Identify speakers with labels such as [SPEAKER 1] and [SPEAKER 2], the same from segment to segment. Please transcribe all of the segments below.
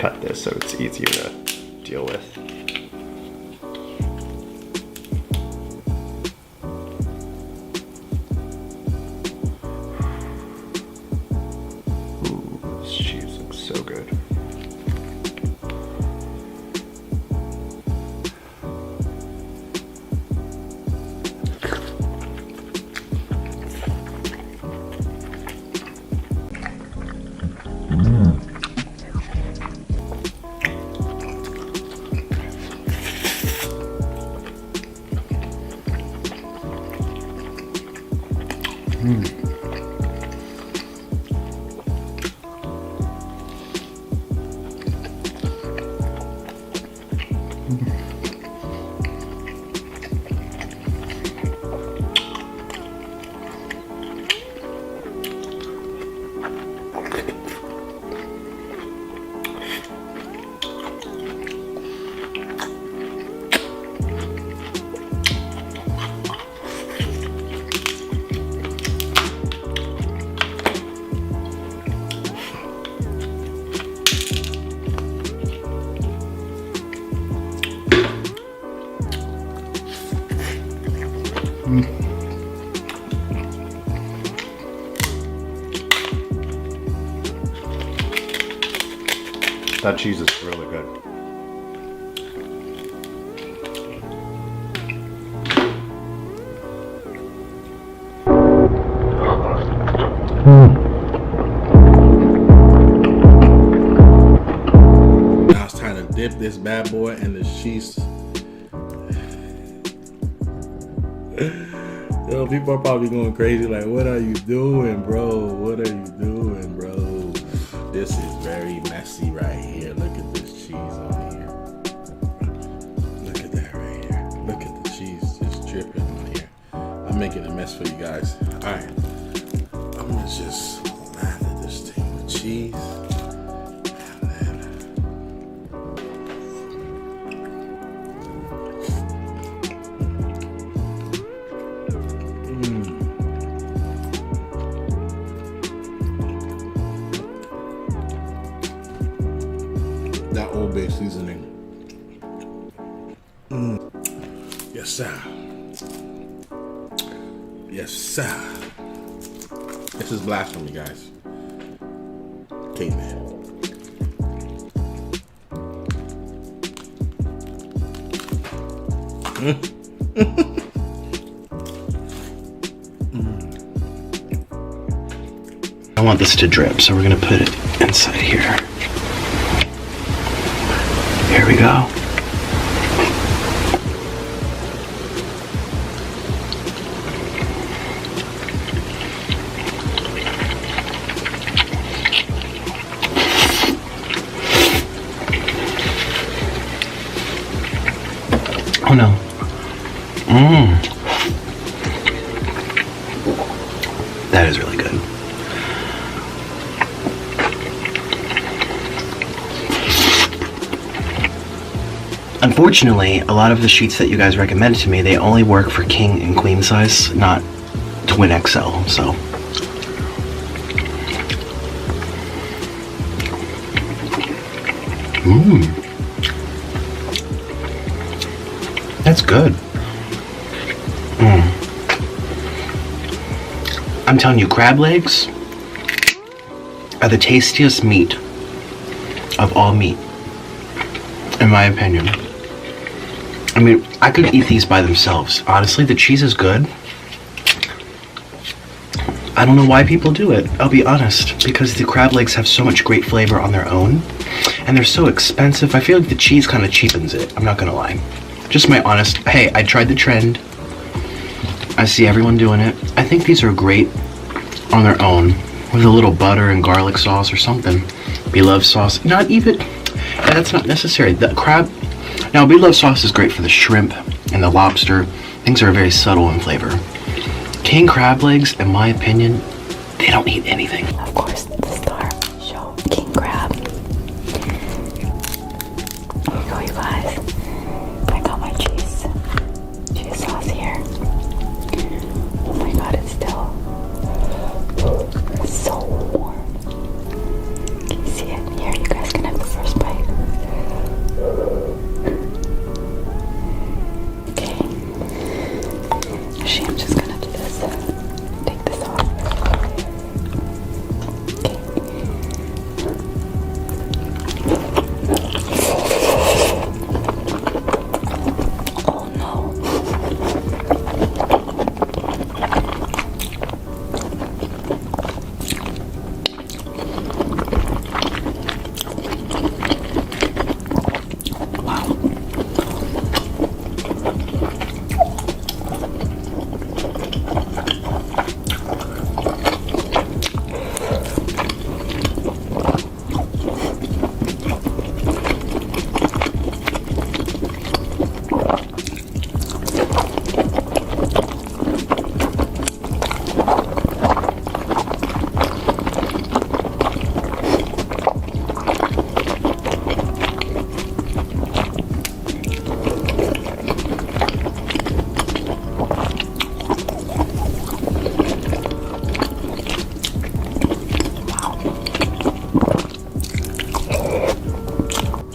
[SPEAKER 1] cut this so it's easier to deal with. Ooh, this cheese looks so good. That cheese is really good.
[SPEAKER 2] Now it's time to dip this bad boy in the cheese. Yo, people are probably going crazy like, what are you doing, bro? What are you doing, bro? This is very messy right here. Look at this cheese on here. Look at that right here. Look at the cheese just dripping on here. I'm making a mess for you guys. Alright. I'm gonna just lather this thing with cheese. That Old Bay seasoning. Yes, sir. Yes, sir. This is blasphemy, guys. Caveman.
[SPEAKER 1] I want this to drip, so we're gonna put it inside here. Here we go. Oh no. That is really good. Unfortunately, a lot of the sheets that you guys recommended to me, they only work for king and queen size, not twin XL, so. That's good. I'm telling you, crab legs are the tastiest meat of all meat, in my opinion. I mean, I could eat these by themselves. Honestly, the cheese is good. I don't know why people do it, I'll be honest, because the crab legs have so much great flavor on their own, and they're so expensive. I feel like the cheese kind of cheapens it, I'm not gonna lie. Just my honest, hey, I tried the trend. I see everyone doing it. I think these are great on their own, with a little butter and garlic sauce or something. Beloved sauce, not even, that's not necessary. The crab, now beloved sauce is great for the shrimp and the lobster. Things are very subtle in flavor. King crab legs, in my opinion, they don't need anything.
[SPEAKER 3] Of course, the star show, king crab. Here you go, you guys. I got my cheese sauce here. Oh my god, it's still so warm. Can you see it? Here, you guys can have the first bite.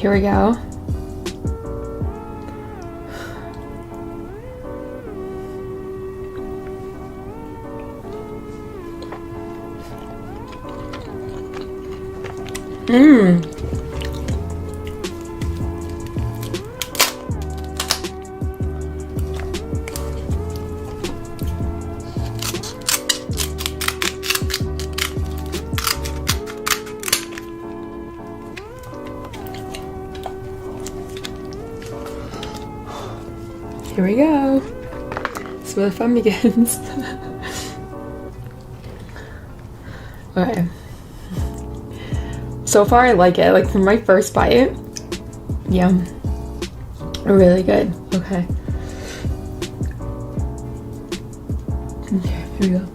[SPEAKER 3] Here we go. Mmm. Here we go. This is where the fun begins. Okay. So far I like it. Like from my first bite. Yum. Really good. Okay. Okay, here we go.